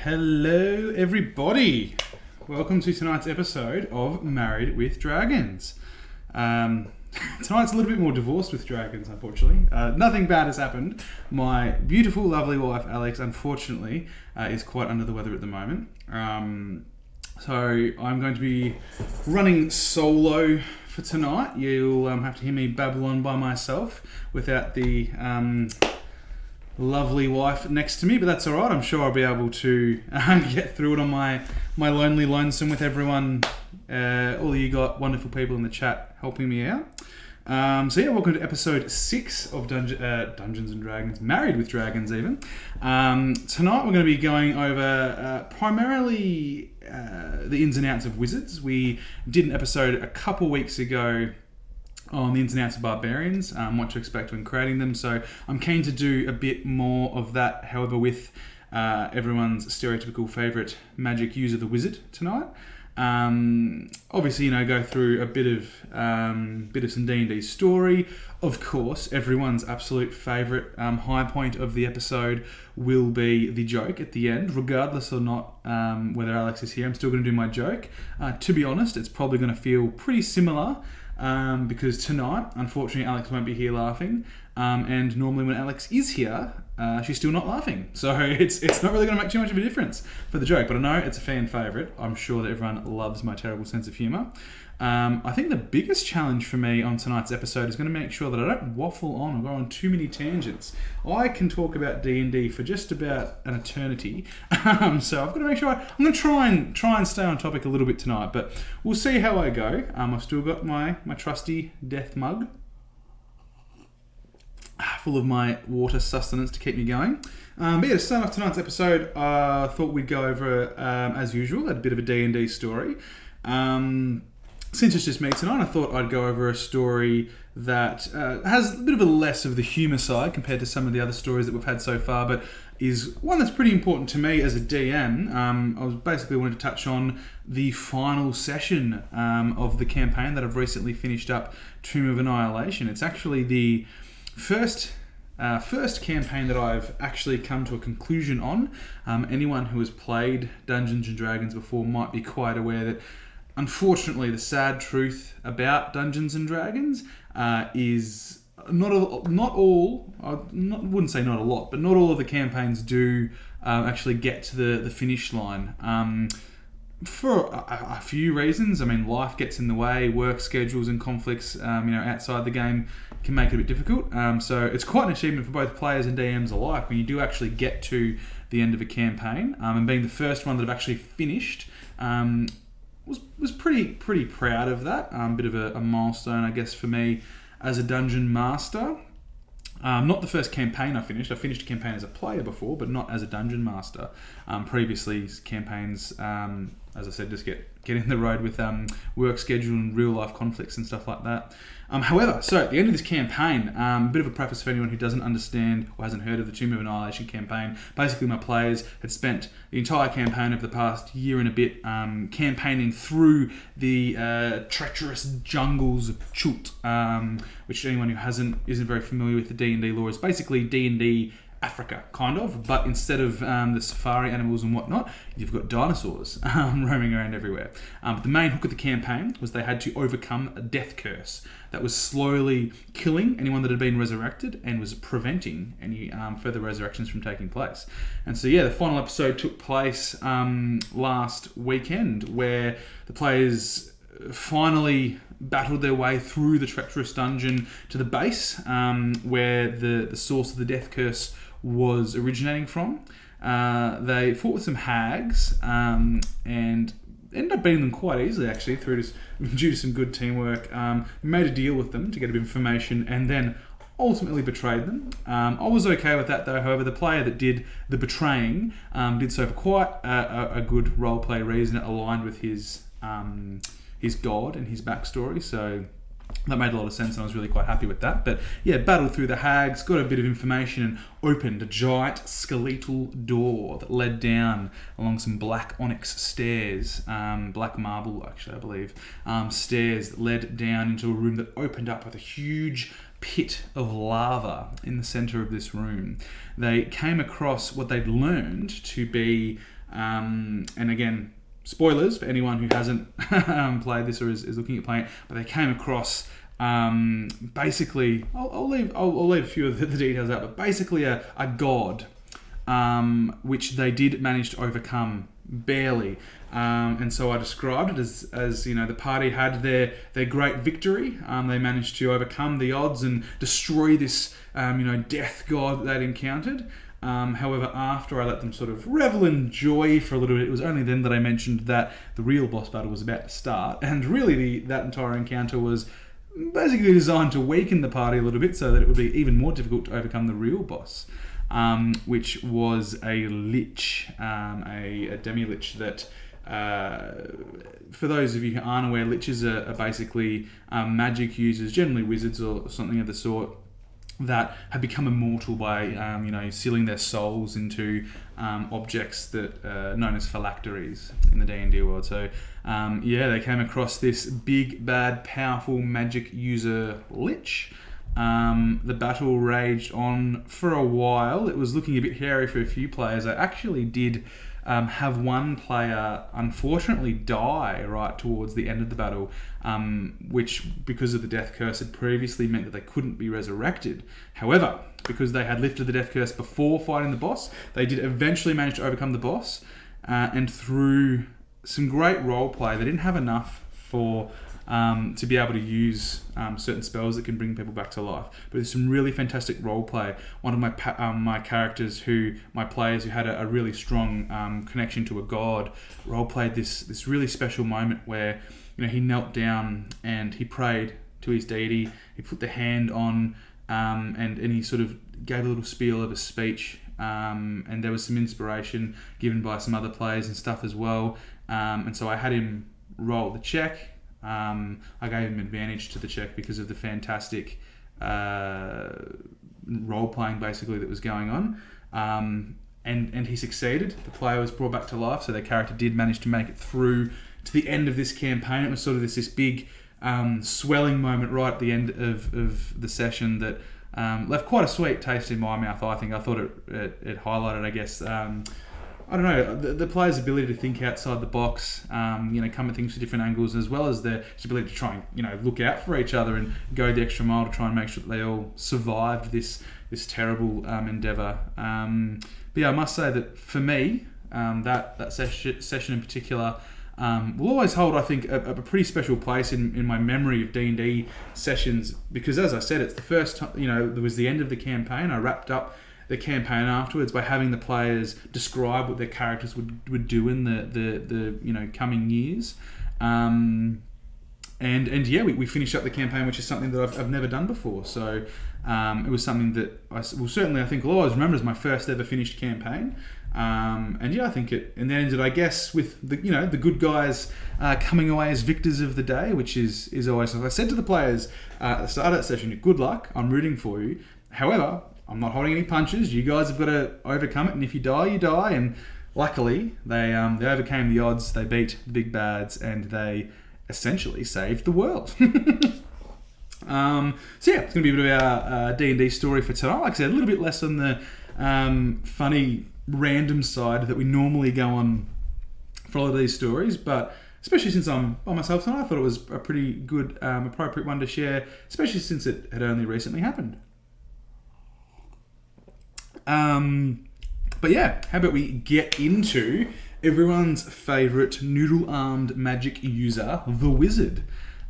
Hello, everybody. Welcome to tonight's episode of Married with Dragons. Tonight's a little bit more divorced with dragons, unfortunately. Nothing bad has happened. My beautiful, lovely wife, Alex, unfortunately, is quite under the weather at the moment. So I'm going to be running solo for tonight. You'll have to hear me babble on by myself without the lovely wife next to me, but that's all right. I'm sure I'll be able to get through it on my lonely lonesome with everyone, all of you got wonderful people in the chat helping me out. Welcome to episode 6 of Dungeons and Dragons, Married with Dragons even. Tonight we're going to be going over primarily the ins and outs of wizards. We did an episode a couple weeks ago on the ins and outs of barbarians, what to expect when creating them. So I'm keen to do a bit more of that, however, with everyone's stereotypical favourite magic user, the wizard, tonight. Obviously, go through a bit of some D&D story. Of course, everyone's absolute favourite high point of the episode will be the joke at the end, regardless or not whether Alex is here. I'm still going to do my joke. To be honest, it's probably going to feel pretty similar. Because tonight, unfortunately, Alex won't be here laughing, and normally when Alex is here, she's still not laughing. So it's not really going to make too much of a difference for the joke, but I know it's a fan favourite. I'm sure that everyone loves my terrible sense of humour. I think the biggest challenge for me on tonight's episode is going to make sure that I don't waffle on or go on too many tangents. I can talk about D&D for just about an eternity, so I've got to make sure I'm going to try and stay on topic a little bit tonight, but we'll see how I go. I've still got my trusty death mug full of my water sustenance to keep me going. To start off tonight's episode, I thought we'd go over, as usual, a bit of a D&D story. Since it's just me tonight, I thought I'd go over a story that has a bit of a less of the humour side compared to some of the other stories that we've had so far, but is one that's pretty important to me as a DM. I was basically wanted to touch on the final session of the campaign that I've recently finished up, Tomb of Annihilation. It's actually the first campaign that I've actually come to a conclusion on. Anyone who has played Dungeons and Dragons before might be quite aware that, unfortunately, the sad truth about Dungeons and Dragons is not all. I wouldn't say not a lot, but not all of the campaigns do actually get to the finish line. For a few reasons. I mean, life gets in the way, work schedules and conflicts, outside the game can make it a bit difficult. So it's quite an achievement for both players and DMs alike when you do actually get to the end of a campaign. And being the first one that I've actually finished, was pretty proud of that. Bit of a milestone, I guess, for me as a dungeon master. Not the first campaign I finished. I finished a campaign as a player before, but not as a dungeon master. Previously, campaigns, as I said, just get in the road with work schedule and real life conflicts and stuff like that. However, so at the end of this campaign, a bit of a preface for anyone who doesn't understand or hasn't heard of the Tomb of Annihilation campaign. Basically, my players had spent the entire campaign of the past year and a bit campaigning through the treacherous jungles of Chult, which anyone who isn't very familiar with the D&D lore is basically D&D Africa, kind of, but instead of the safari animals and whatnot, you've got dinosaurs roaming around everywhere. But the main hook of the campaign was they had to overcome a death curse that was slowly killing anyone that had been resurrected and was preventing any further resurrections from taking place. And so, the final episode took place last weekend, where the players finally battled their way through the treacherous dungeon to the base, where the source of the death curse was originating from. They fought with some hags and ended up beating them quite easily, actually, due to some good teamwork. Made a deal with them to get a bit of information and then ultimately betrayed them. I was okay with that, though. However, the player that did the betraying did so for quite a good roleplay reason. It aligned with his god and his backstory, so that made a lot of sense and I was really quite happy with that. But battled through the hags, got a bit of information and opened a giant skeletal door that led down along some black onyx stairs, black marble actually I believe, stairs that led down into a room that opened up with a huge pit of lava in the center of this room. They came across what they'd learned to be And again, spoilers for anyone who hasn't played this or is looking at playing it, but they came across basically, I'll leave a few of the details out, but basically a god, which they did manage to overcome barely. And so I described it as the party had their great victory. They managed to overcome the odds and destroy this death god that they'd encountered. However, after I let them sort of revel in joy for a little bit, it was only then that I mentioned that the real boss battle was about to start. And really, that entire encounter was basically designed to weaken the party a little bit so that it would be even more difficult to overcome the real boss, which was a lich, a demi-lich that... for those of you who aren't aware, liches are basically magic users, generally wizards or something of the sort, that have become immortal by sealing their souls into objects that are known as phylacteries in the D&D world. So they came across this big, bad, powerful magic user lich. The battle raged on for a while. It was looking a bit hairy for a few players. I actually did have one player unfortunately die right towards the end of the battle, which, because of the death curse, had previously meant that they couldn't be resurrected. However, because they had lifted the death curse before fighting the boss, they did eventually manage to overcome the boss, and through some great role play, they didn't have enough for to be able to use certain spells that can bring people back to life. But there's some really fantastic role play. One of my characters, my players who had a really strong connection to a god, role played this really special moment where he knelt down and he prayed to his deity. He put the hand on and he sort of gave a little spiel of a speech. And there was some inspiration given by some other players and stuff as well. And so I had him roll the check. I gave him advantage to the check because of the fantastic role-playing basically that was going on. And he succeeded. The player was brought back to life, so their character did manage to make it through to the end of this campaign. It was sort of this big swelling moment right at the end of the session that left quite a sweet taste in my mouth, I think. I thought it highlighted, I guess... I don't know, the player's ability to think outside the box, come at things from different angles, as well as their ability to try and, look out for each other and go the extra mile to try and make sure that they all survived this terrible endeavour. But yeah, I must say that for me, that session in particular will always hold, I think, a pretty special place in my memory of D&D sessions, because, as I said, it's the first time, there was the end of the campaign. I wrapped up the campaign afterwards by having the players describe what their characters would do in the coming years, and we finished up the campaign, which is something that I've never done before. So it was something that I think I'll always remember as my first ever finished campaign. I think it, and then ended, I guess, with the good guys coming away as victors of the day, which is always, as I said to the players at the start of that session, good luck, I'm rooting for you. However, I'm not holding any punches. You guys have got to overcome it, and if you die, you die. And luckily, they overcame the odds. They beat the big bads, and they essentially saved the world. So yeah, it's going to be a bit of our D&D story for tonight. Like I said, a little bit less on the funny, random side that we normally go on for a lot of these stories, but especially since I'm by myself tonight, I thought it was a pretty good, appropriate one to share, especially since it had only recently happened. But yeah, how about we get into everyone's favourite noodle-armed magic user, the wizard.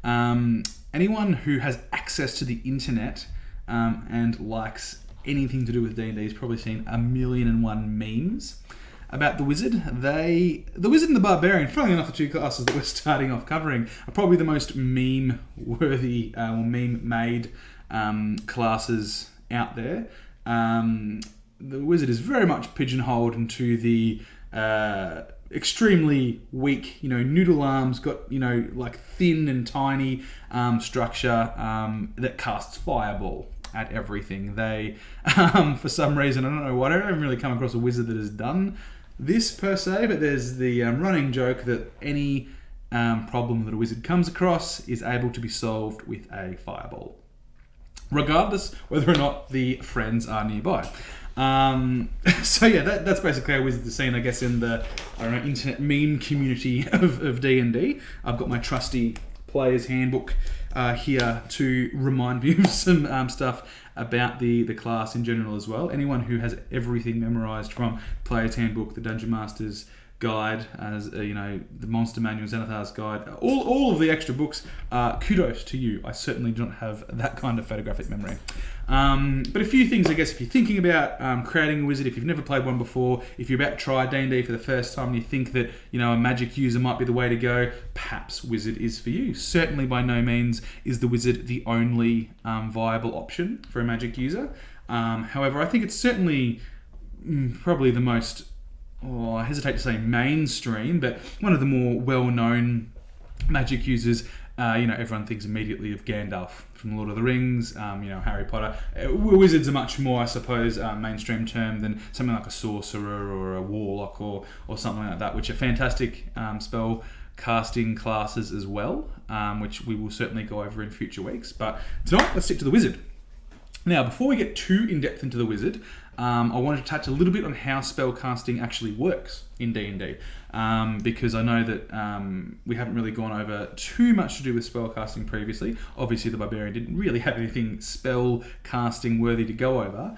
Anyone who has access to the internet and likes anything to do with D&D has probably seen 1,000,001 memes about the wizard. The wizard and the barbarian, funnily enough, the two classes that we're starting off covering, are probably the most meme-worthy or meme-made classes out there. The wizard is very much pigeonholed into the extremely weak, noodle arms, got, like thin and tiny structure that casts fireball at everything. They, for some reason, I don't know why, I haven't really come across a wizard that has done this per se, but there's the running joke that any problem that a wizard comes across is able to be solved with a fireball, regardless whether or not the friends are nearby. So yeah, that's basically how Wizards are seen, I guess, in the internet meme community of D&D. I've got my trusty player's handbook here to remind me of some stuff about the class in general as well. Anyone who has everything memorized from player's handbook, the Dungeon Master's guide, as the Monster Manual, Xanathar's guide, all of the extra books, kudos to you. I certainly do not have that kind of photographic memory. But a few things, I guess, if you're thinking about creating a wizard, if you've never played one before, if you're about to try D&D for the first time and you think that a magic user might be the way to go, perhaps wizard is for you. Certainly by no means is the wizard the only viable option for a magic user. However, I think it's certainly probably the most, I hesitate to say mainstream, but one of the more well-known magic users. Everyone thinks immediately of Gandalf from Lord of the Rings, Harry Potter. Wizards are much more, I suppose, mainstream term than something like a sorcerer or a warlock or something like that, which are fantastic spell casting classes as well, which we will certainly go over in future weeks. But tonight, let's stick to the wizard. Now, before we get too in-depth into the wizard, I wanted to touch a little bit on how spell casting actually works in D&D, because I know that we haven't really gone over too much to do with spell casting previously. Obviously, the Barbarian didn't really have anything spell casting worthy to go over.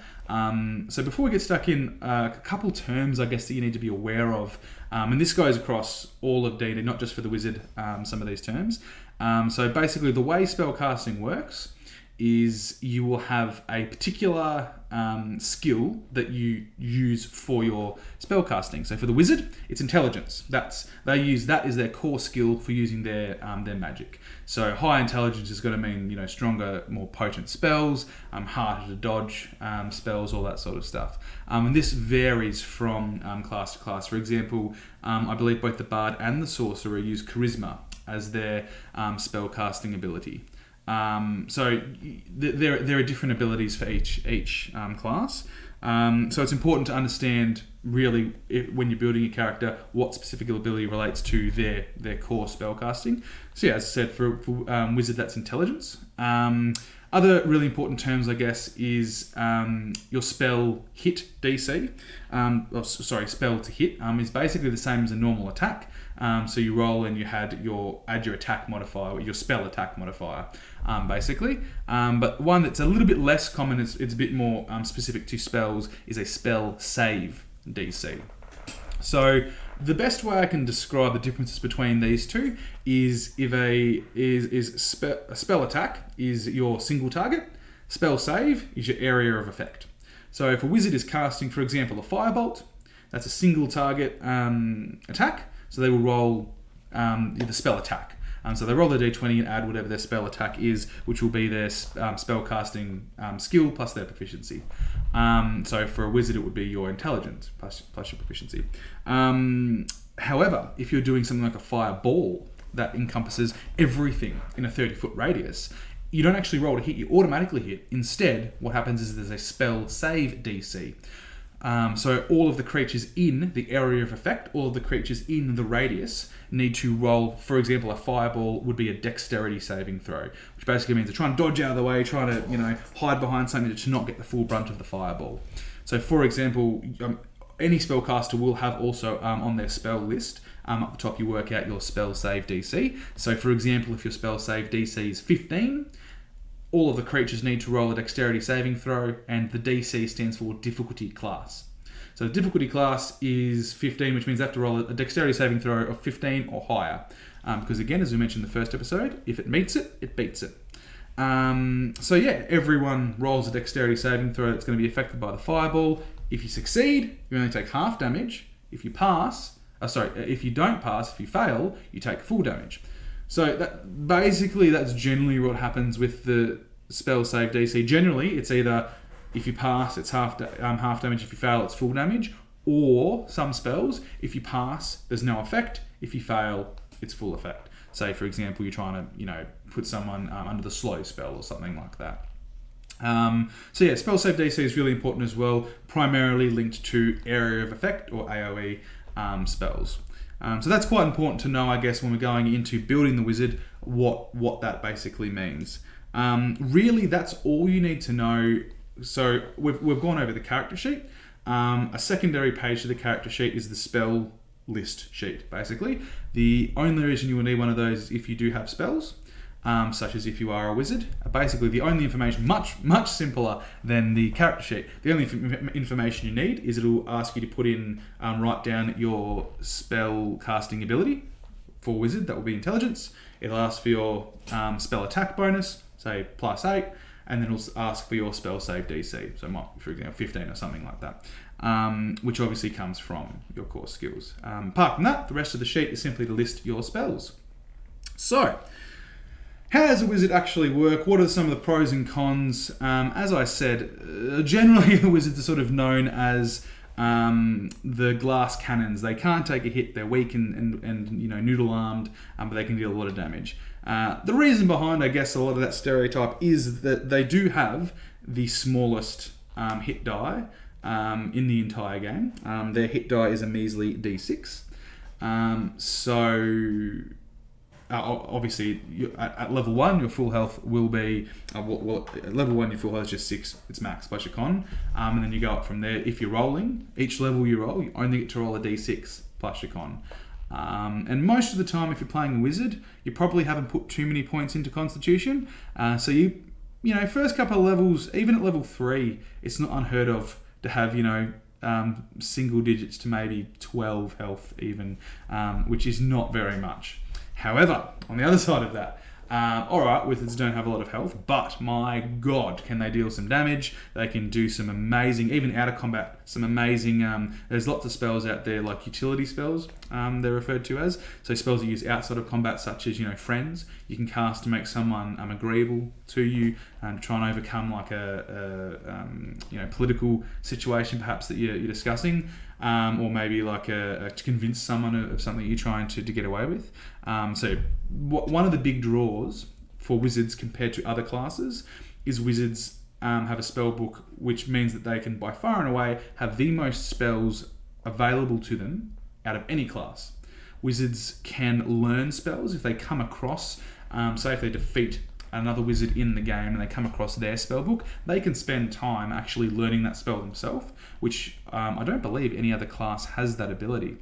So before we get stuck in, a couple terms, I guess, that you need to be aware of, and this goes across all of D&D, not just for the wizard, some of these terms. So basically, the way spell casting works is you will have a particular skill that you use for your spell casting. So for the wizard, it's intelligence. They use that as their core skill for using their magic. So high intelligence is going to mean stronger, more potent spells, harder to dodge spells, all that sort of stuff. And this varies from class to class. For example, I believe both the bard and the sorcerer use charisma as their spell casting ability. So there are different abilities for each class. So it's important to understand really when you're building a character what specific ability relates to their core spellcasting. So yeah, as I said, for wizard, that's intelligence. Other really important terms, I guess, is your spell hit DC. Spell to hit is basically the same as a normal attack. So you roll and you add your attack modifier, your spell attack modifier, basically. But one that's a little bit less common, it's a bit more specific to spells, is a spell save DC. So the best way I can describe the differences between these two is if a spell attack is your single target, spell save is your area of effect. So if a wizard is casting, for example, a firebolt, that's a single target attack. So they will roll the spell attack. So they roll the d20 and add whatever their spell attack is, which will be their spell casting skill plus their proficiency. So for a wizard, it would be your intelligence plus your proficiency. However, if you're doing something like a fireball that encompasses everything in a 30-foot radius, you don't actually roll to hit, you automatically hit. Instead, what happens is there's a spell save DC. So all of the creatures in the area of effect, all of the creatures in the radius need to roll. For example, a fireball would be a dexterity saving throw, which basically means they're trying to dodge out of the way, trying to hide behind something to not get the full brunt of the fireball. So for example, any spellcaster will have also on their spell list, up the top you work out your spell save DC. So for example, if your spell save DC is 15, all of the creatures need to roll a dexterity saving throw, and the DC stands for difficulty class. So the difficulty class is 15, which means they have to roll a dexterity saving throw of 15 or higher. Because again, as we mentioned in the first episode, if it meets it, it beats it. So yeah, everyone rolls a dexterity saving throw that's going to be affected by the fireball. If you succeed, you only take half damage. If you if you don't pass, if you fail, you take full damage. So that's generally what happens with the spell save DC. Generally, it's either if you pass, it's half damage. If you fail, it's full damage. Or some spells, if you pass, there's no effect. If you fail, it's full effect. Say, for example, you're trying to put someone under the slow spell or something like that. So yeah, spell save DC is really important as well, primarily linked to area of effect or AoE spells. So that's quite important to know, I guess, when we're going into building the wizard, what that basically means. Really, that's all you need to know so we've gone over the character sheet. A secondary page to the character sheet is the spell list sheet, basically. The only reason you will need one of those is if you do have spells, such as if you are a wizard. Basically, the only information, much simpler than the character sheet. The only information you need is it'll ask you to put in, write down your spell casting ability. For wizard, that will be intelligence. It'll ask for your spell attack bonus, say +8, and then it'll ask for your spell save DC. So, for example, 15 or something like that, which obviously comes from your core skills. Apart from that, the rest of the sheet is simply to list your spells. So, how does a wizard actually work? What are some of the pros and cons? As I said, generally the wizards are sort of known as the glass cannons. They can't take a hit. They're weak and noodle armed, but they can deal a lot of damage. The reason behind, I guess, a lot of that stereotype is that they do have the smallest hit die in the entire game. Their hit die is a measly D6. Obviously, at level 1, your full health will be... at level 1, your full health is just 6. It's max plus your con. And then you go up from there. If you're rolling, each level you roll, you only get to roll a d6 plus your con. And most of the time, if you're playing a wizard, you probably haven't put too many points into Constitution. So first couple of levels, even at level 3, it's not unheard of to have, single digits to maybe 12 health even, which is not very much. However, on the other side of that, alright, wizards don't have a lot of health, but my god, can they deal some damage? They can do some amazing, even out of combat, some amazing, there's lots of spells out there, like utility spells, they're referred to as. So spells you use outside of combat, such as, friends, you can cast to make someone agreeable to you, to try and overcome like a political situation perhaps that you're discussing. Or maybe like to convince someone of something you're trying to get away with. So one of the big draws for wizards compared to other classes is wizards have a spell book, which means that they can by far and away have the most spells available to them out of any class. Wizards can learn spells if they come across, say if they defeat another wizard in the game and they come across their spell book, they can spend time actually learning that spell themselves, which I don't believe any other class has that ability.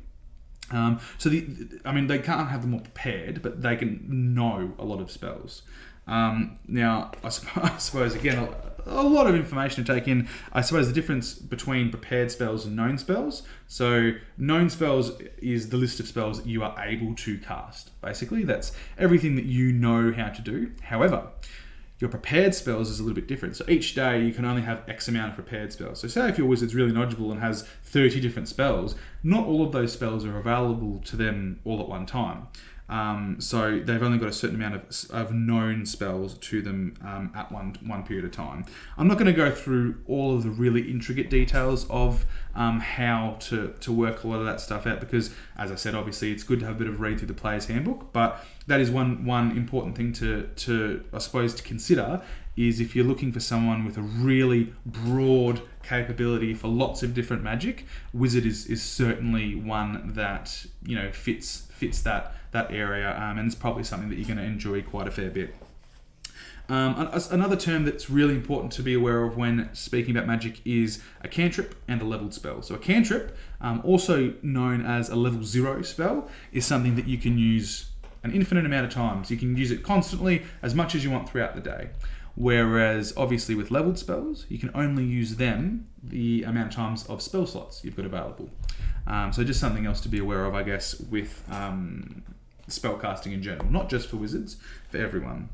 They can't have them all prepared, but they can know a lot of spells. Now, I suppose, again, a lot of information to take in. I suppose the difference between prepared spells and known spells. So, known spells is the list of spells that you are able to cast. Basically, that's everything that you know how to do. However, your prepared spells is a little bit different. So each day you can only have X amount of prepared spells. So say if your wizard's really knowledgeable and has 30 different spells, not all of those spells are available to them all at one time. So they've only got a certain amount of known spells to them at one period of time. I'm not going to go through all of the really intricate details of how to work a lot of that stuff out because, as I said, obviously it's good to have a bit of read through the player's handbook, but that is one important thing to I suppose to consider is if you're looking for someone with a really broad capability for lots of different magic, Wizard is certainly one that fits that area, and it's probably something that you're going to enjoy quite a fair bit. Another term that's really important to be aware of when speaking about magic is a cantrip and a leveled spell. So a cantrip, also known as a level 0 spell, is something that you can use an infinite amount of times. You can use it constantly, as much as you want throughout the day. Whereas, obviously, with leveled spells, you can only use them the amount of times of spell slots you've got available. So just something else to be aware of, I guess, with spellcasting in general. Not just for wizards, for everyone.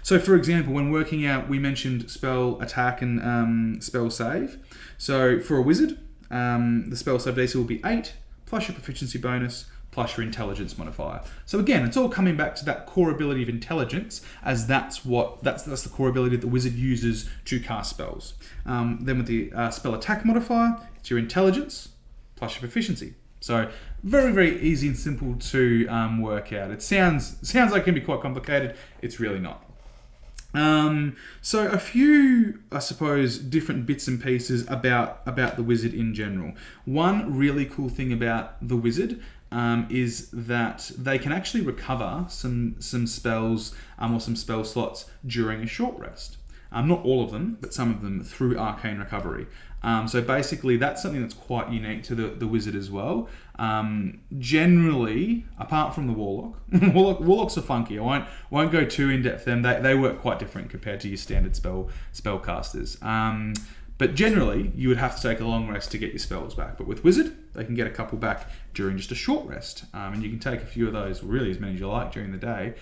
So, for example, when working out, we mentioned spell attack and spell save. So, for a wizard, the spell save DC will be 8, plus your proficiency bonus, plus your intelligence modifier. So again, it's all coming back to that core ability of intelligence, as that's the core ability that the wizard uses to cast spells. Then with the spell attack modifier, it's your intelligence plus your proficiency. So very, very easy and simple to work out. It sounds like it can be quite complicated. It's really not. So a few, I suppose, different bits and pieces about the wizard in general. One really cool thing about the wizard is that they can actually recover some spells or some spell slots during a short rest. not all of them, but some of them, through arcane recovery. So basically, that's something that's quite unique to the wizard as well. Generally, apart from the warlock, warlocks are funky. I won't go too in depth. Them they work quite different compared to your standard spellcasters. But generally, you would have to take a long rest to get your spells back. But with wizard, they can get a couple back during just a short rest, and you can take a few of those, really as many as you like, during the day.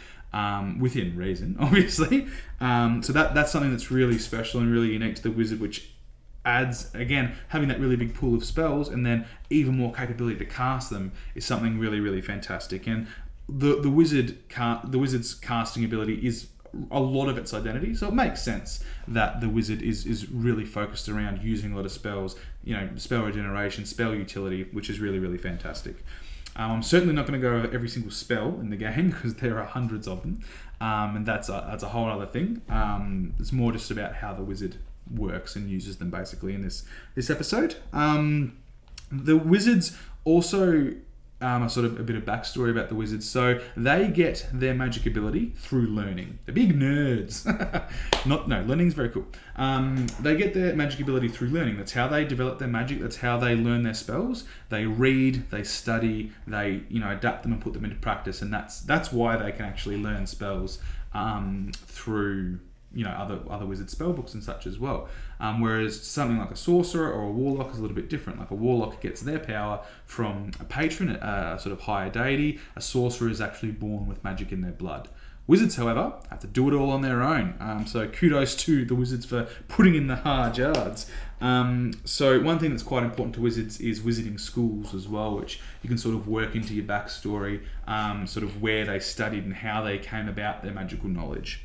Within reason, obviously. So that's something that's really special and really unique to the wizard, which adds, again, having that really big pool of spells and then even more capability to cast them is something really, really fantastic. And the wizard's casting ability is a lot of its identity, so it makes sense that the wizard is really focused around using a lot of spells, spell regeneration, spell utility, which is really, really fantastic. I'm certainly not going to go over every single spell in the game because there are hundreds of them, and that's a whole other thing. It's more just about how the wizard works and uses them basically in this episode. The wizards also sort of a bit of backstory about the wizards. So they get their magic ability through learning. They're big nerds. Learning's very cool. They get their magic ability through learning. That's how they develop their magic. That's how they learn their spells. They read, they study, they adapt them and put them into practice, and that's why they can actually learn spells through other wizard spell books and such as well. Whereas something like a sorcerer or a warlock is a little bit different. Like a warlock gets their power from a patron, a sort of higher deity. A sorcerer is actually born with magic in their blood. Wizards, however, have to do it all on their own. So kudos to the wizards for putting in the hard yards. So one thing that's quite important to wizards is wizarding schools as well, which you can sort of work into your backstory, sort of where they studied and how they came about their magical knowledge.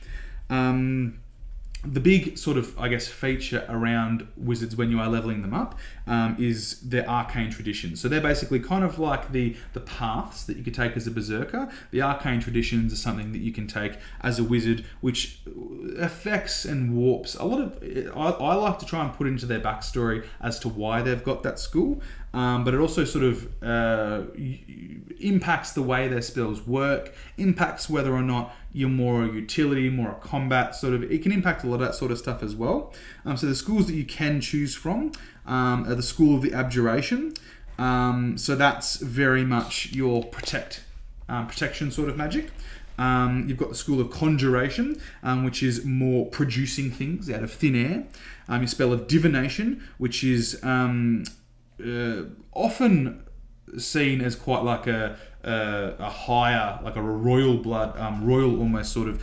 The big sort of, feature around wizards when you are leveling them up is their arcane traditions. So they're basically kind of like the paths that you could take as a berserker. The arcane traditions are something that you can take as a wizard, which affects and warps a lot of... I like to try and put into their backstory as to why they've got that school. But it also sort of impacts the way their spells work, impacts whether or not you're more a utility, more a combat sort of. It can impact a lot of that sort of stuff as well. So the schools that you can choose from are the School of the Abjuration. So that's very much your protection sort of magic. You've got the School of Conjuration, which is more producing things out of thin air. Your spell of Divination, which is often seen as quite like a higher, like a royal blood, royal almost sort of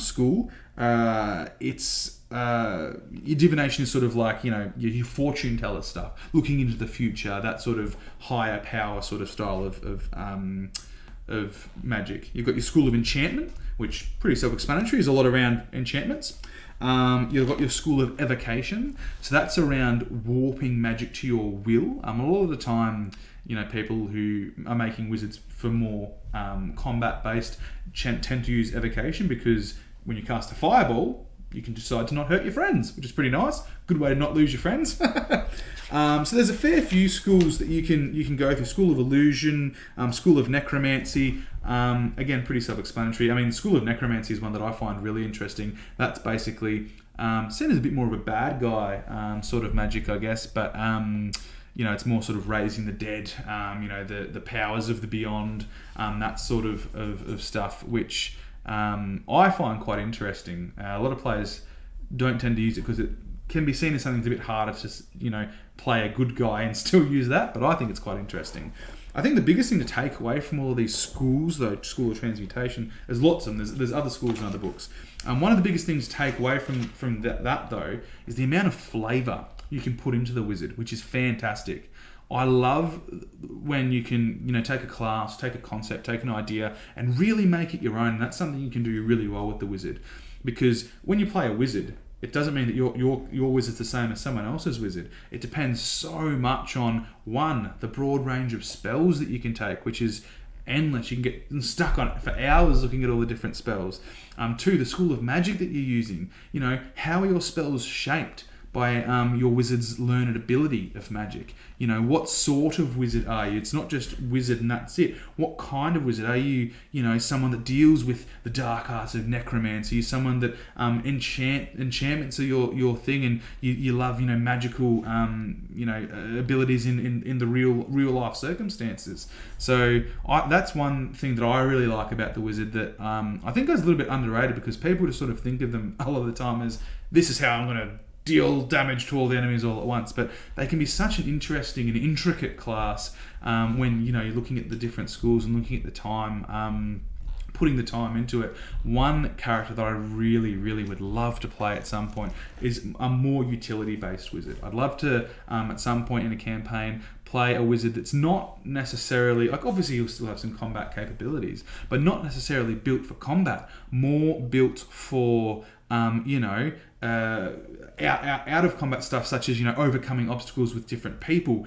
school. It's your divination is sort of like your fortune teller stuff, looking into the future, that sort of higher power sort of style of magic. You've got your School of Enchantment, which pretty self-explanatory, is a lot around enchantments. You've got your School of Evocation, so that's around warping magic to your will. A lot of the time, people who are making wizards for more combat-based tend to use Evocation, because when you cast a fireball, you can decide to not hurt your friends, which is pretty nice. Good way to not lose your friends. So there's a fair few schools that you can go through. School of Illusion, School of Necromancy. Again, pretty self-explanatory. I mean, School of Necromancy is one that I find really interesting. That's basically seen as a bit more of a bad guy sort of magic, I guess. But it's more sort of raising the dead. The powers of the beyond. That sort of stuff, which I find quite interesting. A lot of players don't tend to use it because it can be seen as something that's a bit harder to, play a good guy and still use that, but I think it's quite interesting. I think the biggest thing to take away from all of these schools, though, School of Transmutation, there's lots of them, there's other schools and other books. One of the biggest things to take away from that, though, is the amount of flavour you can put into the wizard, which is fantastic. I love when you can, take a class, take a concept, take an idea, and really make it your own. And that's something you can do really well with the wizard, because when you play a wizard, it doesn't mean that your wizard's the same as someone else's wizard. It depends so much on, one, the broad range of spells that you can take, which is endless. You can get stuck on it for hours looking at all the different spells. Two, the school of magic that you're using. How are your spells shaped your wizard's learned ability of magic. You know, what sort of wizard are you? It's not just wizard and that's it. What kind of wizard are you? You know, someone that deals with the dark arts of necromancy. You're someone that enchantments are your thing, and you love, you know, magical abilities in the real life circumstances. So that's one thing that I really like about the wizard that I think is a little bit underrated, because people just sort of think of them a lot of the time as, this is how I'm going to deal damage to all the enemies all at once. But they can be such an interesting and intricate class when, you know, you're looking at the different schools and looking at the time, putting the time into it. One character that I really, really would love to play at some point is a more utility-based wizard. I'd love to, at some point in a campaign, play a wizard that's not necessarily, like, obviously you'll still have some combat capabilities, but not necessarily built for combat, more built for, out of combat stuff, such as, you know, overcoming obstacles with different people,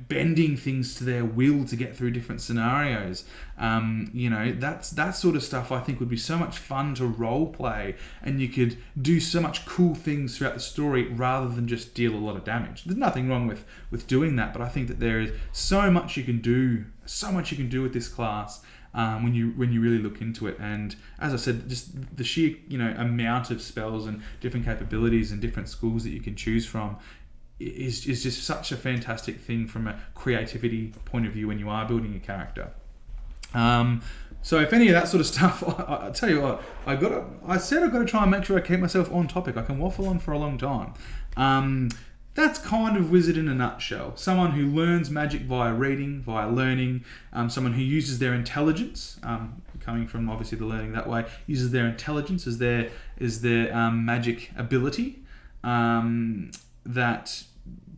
bending things to their will to get through different scenarios. That sort of stuff I think would be so much fun to role play, and you could do so much cool things throughout the story rather than just deal a lot of damage. There's nothing wrong with doing that, but I think that there is so much you can do with this class. When you really look into it, and as I said, just the sheer amount of spells and different capabilities and different schools that you can choose from is just such a fantastic thing from a creativity point of view when you are building a character. So if any of that sort of stuff, I tell you what, I said I've got to try and make sure I keep myself on topic. I can waffle on for a long time. That's kind of wizard in a nutshell. Someone who learns magic via reading, via learning. Someone who uses their intelligence, coming from obviously the learning that way, uses their intelligence as their magic ability. That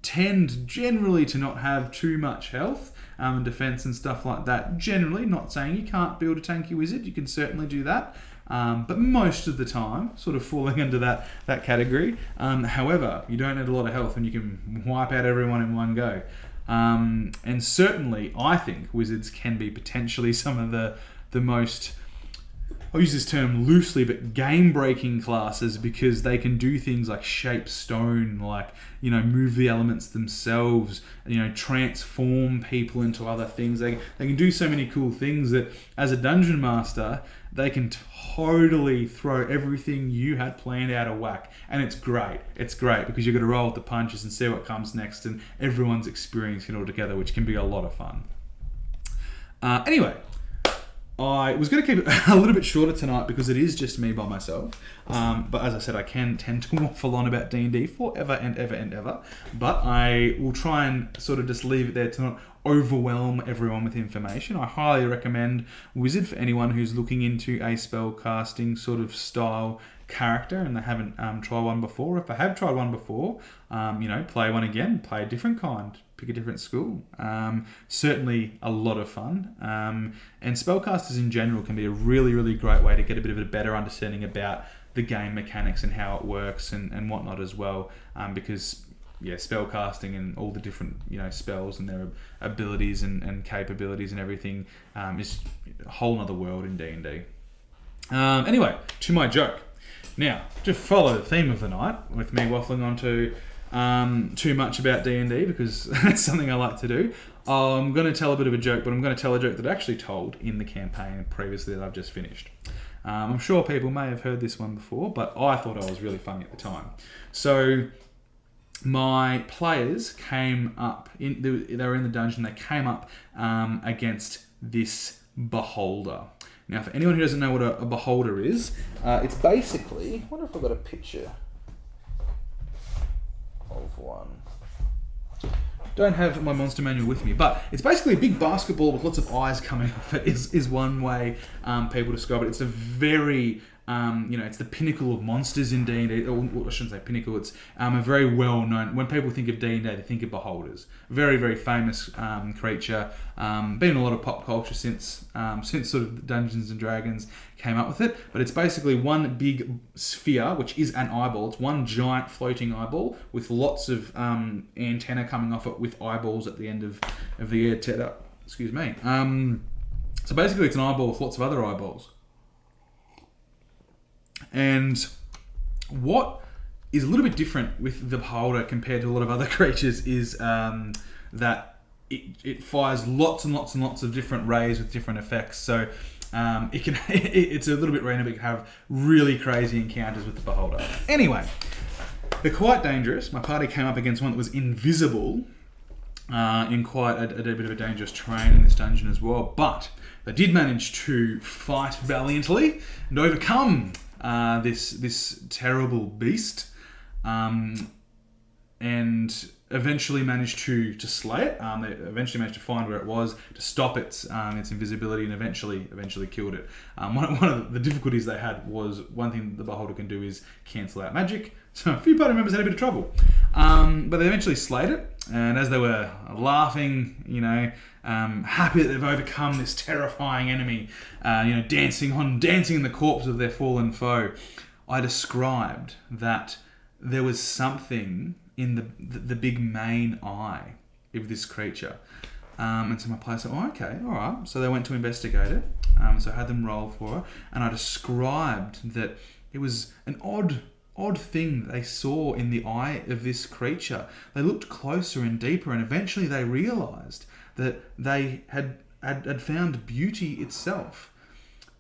tend generally to not have too much health and defense and stuff like that. Generally, not saying you can't build a tanky wizard. You can certainly do that. But most of the time, sort of falling under that category. However, you don't need a lot of health, and you can wipe out everyone in one go. And certainly, I think wizards can be potentially some of the most, I'll use this term loosely, but game-breaking classes, because they can do things like shape stone, like, move the elements themselves, transform people into other things. They can do so many cool things that, as a dungeon master, they can totally throw everything you had planned out of whack. And it's great. It's great because you've got to roll with the punches and see what comes next, and everyone's experiencing it all together, which can be a lot of fun. Anyway, I was going to keep it a little bit shorter tonight because it is just me by myself. But as I said, I can tend to waffle on about D&D forever and ever and ever. But I will try and sort of just leave it there to not overwhelm everyone with information. I highly recommend Wizard for anyone who's looking into a spell casting sort of style character and they haven't tried one before. If they have tried one before, play one again, play a different kind, pick a different school. Certainly a lot of fun. And spellcasters in general can be a really, really great way to get a bit of a better understanding about the game mechanics and how it works and whatnot as well. Because spellcasting and all the different spells and their abilities and capabilities and everything is a whole other world in D&D. Anyway, to my joke. Now, to follow the theme of the night, with me waffling on to too much about D&D, because that's something I like to do, I'm going to tell a bit of a joke, but I'm going to tell a joke that I actually told in the campaign previously that I've just finished. I'm sure people may have heard this one before, but I thought I was really funny at the time. So my players came up, they were in the dungeon, they came up against this beholder. Now, for anyone who doesn't know what a beholder is, it's basically, I wonder if I've got a picture of one. Don't have my monster manual with me, but it's basically a big basketball with lots of eyes coming off it is one way people describe it. It's a very, it's the pinnacle of monsters in D&D. Or I shouldn't say pinnacle, it's a very well-known, when people think of D&D, they think of beholders. Very, very famous creature. Been in a lot of pop culture since sort of Dungeons and Dragons came up with it. But it's basically one big sphere, which is an eyeball. It's one giant floating eyeball with lots of antenna coming off it with eyeballs at the end of the antenna. Excuse me. So basically it's an eyeball with lots of other eyeballs. And what is a little bit different with the beholder compared to a lot of other creatures is that it fires lots and lots and lots of different rays with different effects. So it's a little bit random, but it can have really crazy encounters with the beholder. Anyway, they're quite dangerous. My party came up against one that was invisible in quite a bit of a dangerous terrain in this dungeon as well. But they did manage to fight valiantly and overcome this terrible beast, and eventually managed to slay it. They eventually managed to find where it was, to stop its invisibility, and eventually killed it. One of the difficulties they had was, one thing the beholder can do is cancel out magic. So a few party members had a bit of trouble, but they eventually slayed it. And as they were laughing, happy that they've overcome this terrifying enemy, dancing in the corpse of their fallen foe, I described that there was something in the big main eye of this creature. And so my player said, oh, okay, all right. So they went to investigate it. So I had them roll for it. And I described that it was an odd thing that they saw in the eye of this creature. They looked closer and deeper, and eventually they realised that they had found beauty itself.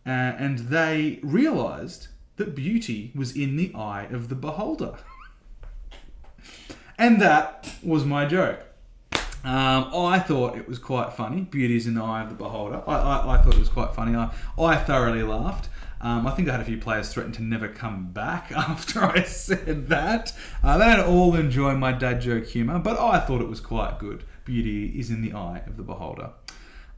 And they realised that beauty was in the eye of the beholder. And that was my joke. I thought it was quite funny. Beauty is in the eye of the beholder. I thought it was quite funny. I thoroughly laughed. I think I had a few players threaten to never come back after I said that. They didn't all enjoy my dad joke humour, but I thought it was quite good. Beauty is in the eye of the beholder.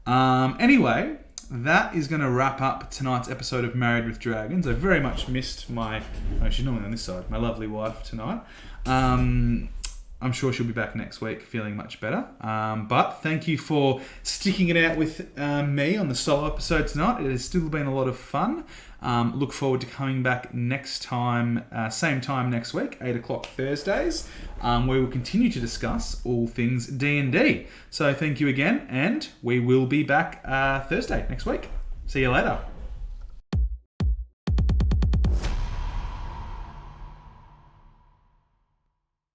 Anyway, that is going to wrap up tonight's episode of Married with Dragons. I very much missed she's normally on this side, my lovely wife tonight. I'm sure she'll be back next week feeling much better. But thank you for sticking it out with me on the solo episode tonight. It has still been a lot of fun. Look forward to coming back next time, same time next week, 8 o'clock Thursdays, where we'll continue to discuss all things D&D. So thank you again, and we will be back Thursday next week. See you later.